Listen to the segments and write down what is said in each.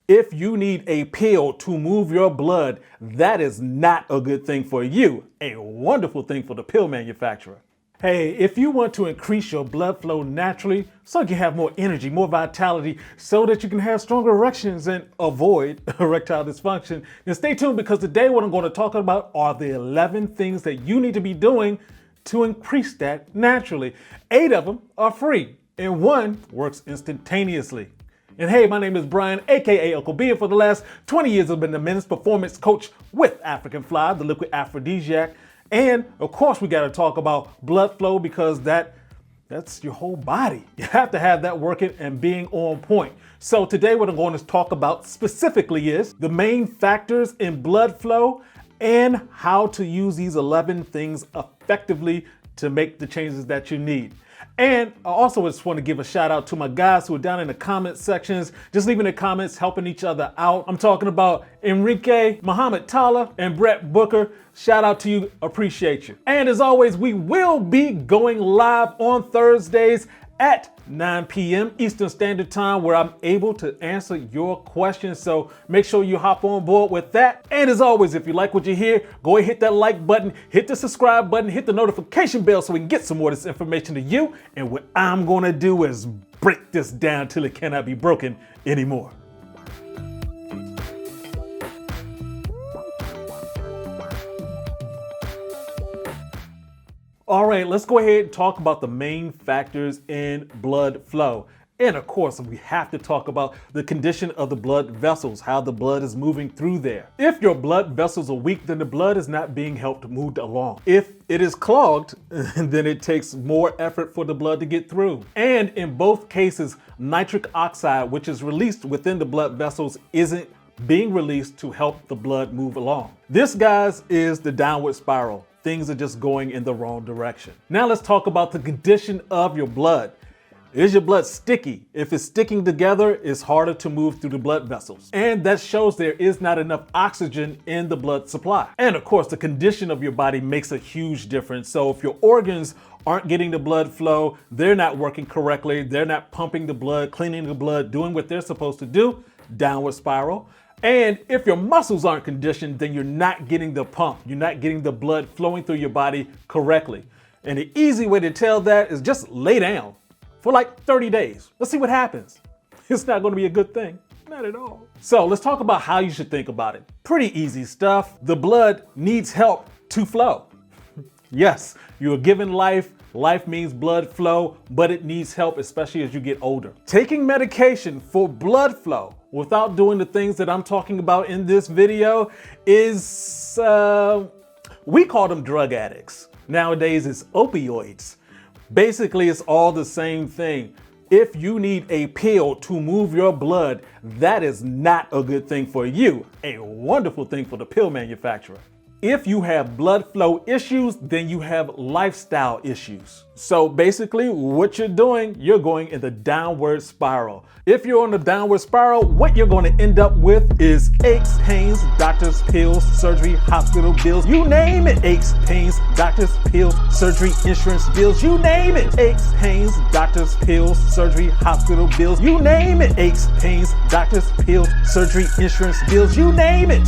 If you need a pill to move your blood, that is not a good thing for you. A wonderful thing for the pill manufacturer. Hey, if you want to increase your blood flow naturally so you can have more energy, more vitality, so that you can have stronger erections and avoid erectile dysfunction, then stay tuned, because today what I'm going to talk about are the 11 things that you need to be doing to increase that naturally. 8 of them are free and 1 works instantaneously. And hey, my name is Brian, aka Uncle B, and for the last 20 years I've been the men's performance coach with African Fly, the liquid aphrodisiac. And of course we got to talk about blood flow, because that's your whole body. You have to have that working and being on point. So today what I'm going to talk about specifically is the main factors in blood flow and how to use these 11 things effectively to make the changes that you need. And I also just want to give a shout out to my guys who are down in the comment sections, just leaving the comments, helping each other out. I'm talking about Enrique, Muhammad Tala, and Brett Booker. Shout out to you, appreciate you. And as always, we will be going live on Thursdays at 9 p.m. Eastern Standard Time, where I'm able to answer your questions. So make sure you hop on board with that. And as always, if you like what you hear, go ahead, hit that like button, hit the subscribe button, hit the notification bell so we can get some more of this information to you. And what I'm going to do is break this down till it cannot be broken anymore. All right, let's go ahead and talk about the main factors in blood flow. And of course, we have to talk about the condition of the blood vessels, how the blood is moving through there. If your blood vessels are weak, then the blood is not being helped moved along. If it is clogged, then it takes more effort for the blood to get through. And in both cases, nitric oxide, which is released within the blood vessels, isn't being released to help the blood move along. This, guys, is the downward spiral. Things are just going in the wrong direction. Now let's talk about the condition of your blood. Is your blood sticky? If it's sticking together, it's harder to move through the blood vessels. And that shows there is not enough oxygen in the blood supply. And of course, the condition of your body makes a huge difference. So if your organs aren't getting the blood flow, they're not working correctly, they're not pumping the blood, cleaning the blood, doing what they're supposed to do, downward spiral. And if your muscles aren't conditioned, then you're not getting the pump. You're not getting the blood flowing through your body correctly. And the easy way to tell that is just lay down for like 30 days. Let's see what happens. It's not going to be a good thing. Not at all. So let's talk about how you should think about it. Pretty easy stuff. The blood needs help to flow. Yes, you are given life. Life means blood flow, but it needs help, especially as you get older. Taking medication for blood flow without doing the things that I'm talking about in this video is, we call them drug addicts. Nowadays it's opioids. Basically, it's all the same thing. If you need a pill to move your blood, that is not a good thing for you. A wonderful thing for the pill manufacturer. If you have blood flow issues, then you have lifestyle issues. So basically what you're doing, you're going in the downward spiral. If you're on the downward spiral, what you're going to end up with is aches, pains, doctors, pills, surgery, hospital bills, you name it. Aches, pains, doctors, pills, surgery, insurance bills, you name it. Aches, pains, doctors, pills, surgery, hospital bills, you name it. Aches, pains, doctors, pills, surgery, insurance bills, you name it.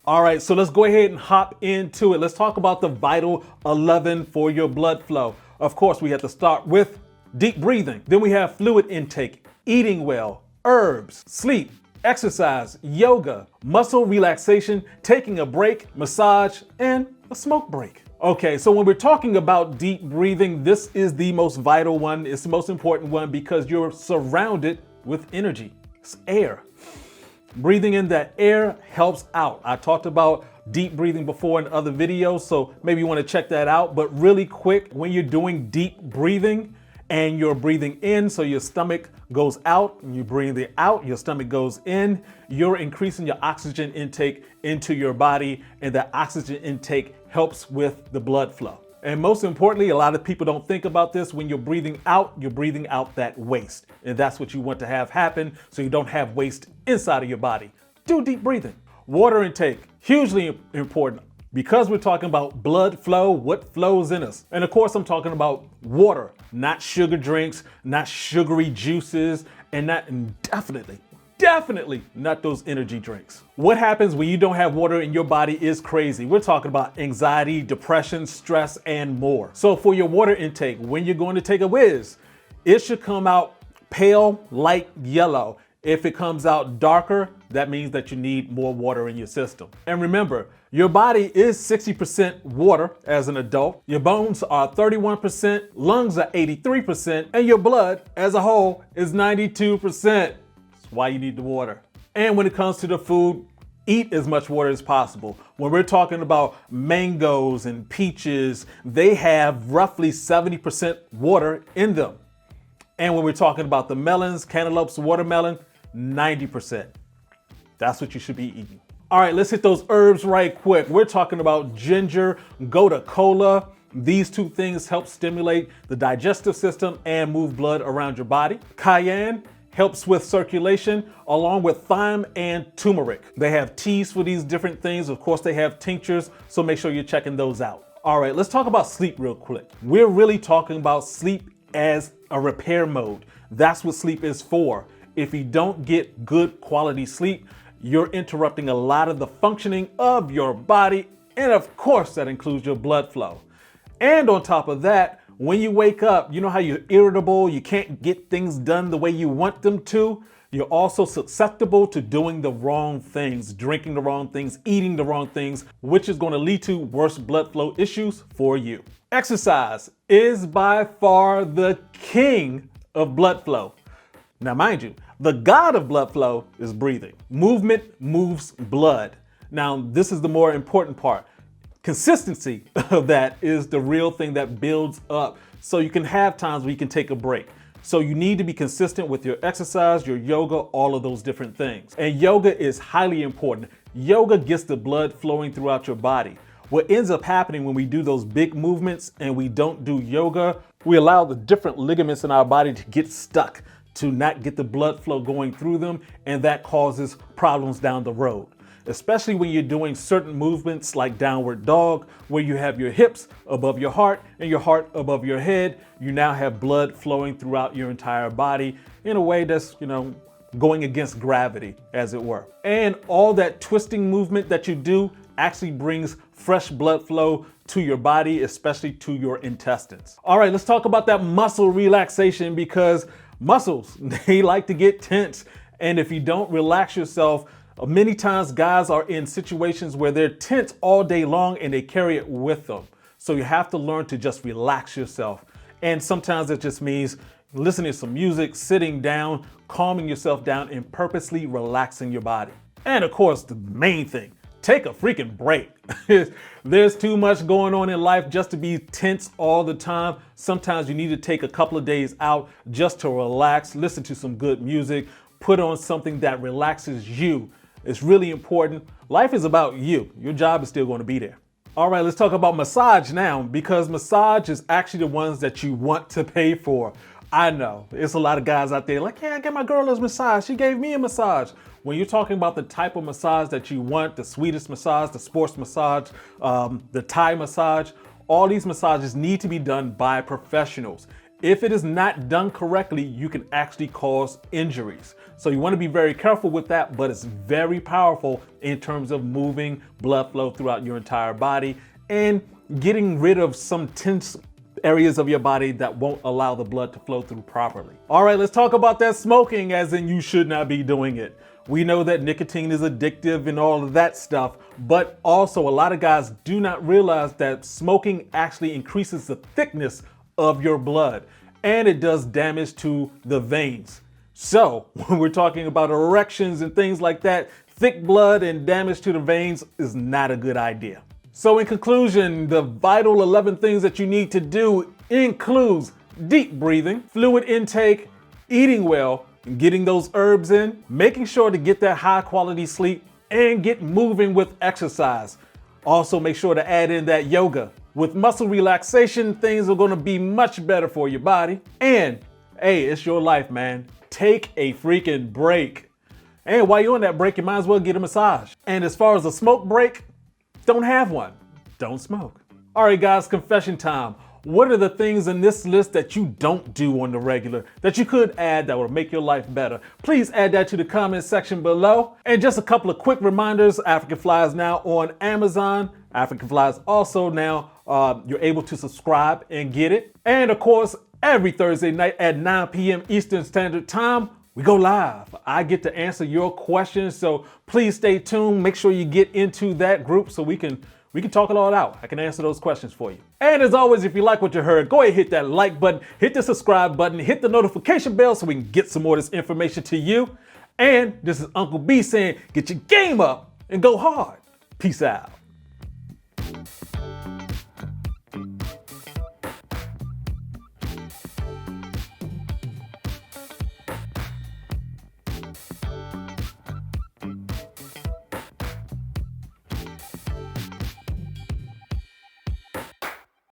All right, so let's go ahead and hop into it. Let's talk about the vital 11 for your blood flow. Of course, we have to start with deep breathing. Then we have fluid intake, eating well, herbs, sleep, exercise, yoga, muscle relaxation, taking a break, massage, and a smoke break. Okay, so when we're talking about deep breathing, this is the most vital one. It's the most important one because you're surrounded with energy. It's air. Breathing in that air helps out. I talked about deep breathing before in other videos, so maybe you want to check that out. But really quick, when you're doing deep breathing and you're breathing in, so your stomach goes out, and you breathe it out, your stomach goes in, you're increasing your oxygen intake into your body, and that oxygen intake helps with the blood flow. And most importantly, a lot of people don't think about this. When you're breathing out that waste. And that's what you want to have happen so you don't have waste inside of your body. Do deep breathing. Water intake, hugely important. because we're talking about blood flow, what flows in us. And of course, I'm talking about water, not sugar drinks, not sugary juices, and definitely not those energy drinks. What happens when you don't have water in your body is crazy. We're talking about anxiety, depression, stress, and more. So for your water intake, when you're going to take a whiz, it should come out pale, light yellow. If it comes out darker, that means that you need more water in your system. And remember, your body is 60% water as an adult. Your bones are 31%, lungs are 83%, and your blood as a whole is 92%. That's why you need the water. And when it comes to the food, eat as much water as possible. When we're talking about mangoes and peaches, they have roughly 70% water in them. And when we're talking about the melons, cantaloupes, watermelon, 90%. That's what you should be eating. All right, let's hit those herbs right quick. We're talking about ginger, gotu kola. These two things help stimulate the digestive system and move blood around your body. Cayenne helps with circulation, along with thyme and turmeric. They have teas for these different things. Of course, they have tinctures, so make sure you're checking those out. All right, let's talk about sleep real quick. We're really talking about sleep as a repair mode. That's what sleep is for. If you don't get good quality sleep, you're interrupting a lot of the functioning of your body. And of course, that includes your blood flow. And on top of that, when you wake up, you know how you're irritable, you can't get things done the way you want them to. You're also susceptible to doing the wrong things, drinking the wrong things, eating the wrong things, which is going to lead to worse blood flow issues for you. Exercise is by far the king of blood flow. Now, mind you, the god of blood flow is breathing. Movement moves blood. Now, this is the more important part. Consistency of that is the real thing that builds up. So you can have times where you can take a break. So you need to be consistent with your exercise, your yoga, all of those different things. And yoga is highly important. Yoga gets the blood flowing throughout your body. What ends up happening when we do those big movements and we don't do yoga, we allow the different ligaments in our body to get stuck, to not get the blood flow going through them, and that causes problems down the road. Especially when you're doing certain movements like downward dog, where you have your hips above your heart and your heart above your head. You now have blood flowing throughout your entire body in a way that's, going against gravity, as it were. And all that twisting movement that you do actually brings fresh blood flow to your body, especially to your intestines. All right, let's talk about that muscle relaxation, because muscles, they like to get tense. And if you don't relax yourself, many times guys are in situations where they're tense all day long and they carry it with them. So you have to learn to just relax yourself. And sometimes it just means listening to some music, sitting down, calming yourself down, and purposely relaxing your body. And of course, the main thing, take a freaking break. There's too much going on in life just to be tense all the time. Sometimes you need to take a couple of days out just to relax, listen to some good music, put on something that relaxes you. It's really important. Life is about you. Your job is still going to be there. All right, let's talk about massage now, because massage is actually the ones that you want to pay for. I know it's a lot of guys out there like, yeah, I get my girl a massage. She gave me a massage. When you're talking about the type of massage that you want, the sweetest massage, the sports massage, the Thai massage, all these massages need to be done by professionals. If it is not done correctly, you can actually cause injuries. So you want to be very careful with that, but it's very powerful in terms of moving blood flow throughout your entire body and getting rid of some tense areas of your body that won't allow the blood to flow through properly. All right, let's talk about that smoking, as in you should not be doing it. We know that nicotine is addictive and all of that stuff, but also a lot of guys do not realize that smoking actually increases the thickness of your blood, and it does damage to the veins. So when we're talking about erections and things like that, thick blood and damage to the veins is not a good idea. So in conclusion, the vital 11 things that you need to do includes deep breathing, fluid intake, eating well, getting those herbs in, making sure to get that high quality sleep, and get moving with exercise. Also make sure to add in that yoga. With muscle relaxation, things are going to be much better for your body. And hey, it's your life, man. Take a freaking break. And while you're on that break, you might as well get a massage. And as far as a smoke break, don't have one. don't smoke. All right, guys, confession time. What are the things in this list that you don't do on the regular that you could add that will make your life better? Please add that to the comment section below. And just a couple of quick reminders, African Fly is now on Amazon. African Fly is also now, you're able to subscribe and get it. And of course, every Thursday night at 9 p.m. Eastern Standard Time, we go live. I get to answer your questions, so please stay tuned. Make sure you get into that group so we can talk it all out. I can answer those questions for you. And as always, if you like what you heard, go ahead, hit that like button, hit the subscribe button, hit the notification bell so we can get some more of this information to you. And this is Uncle B saying, get your game up and go hard. Peace out.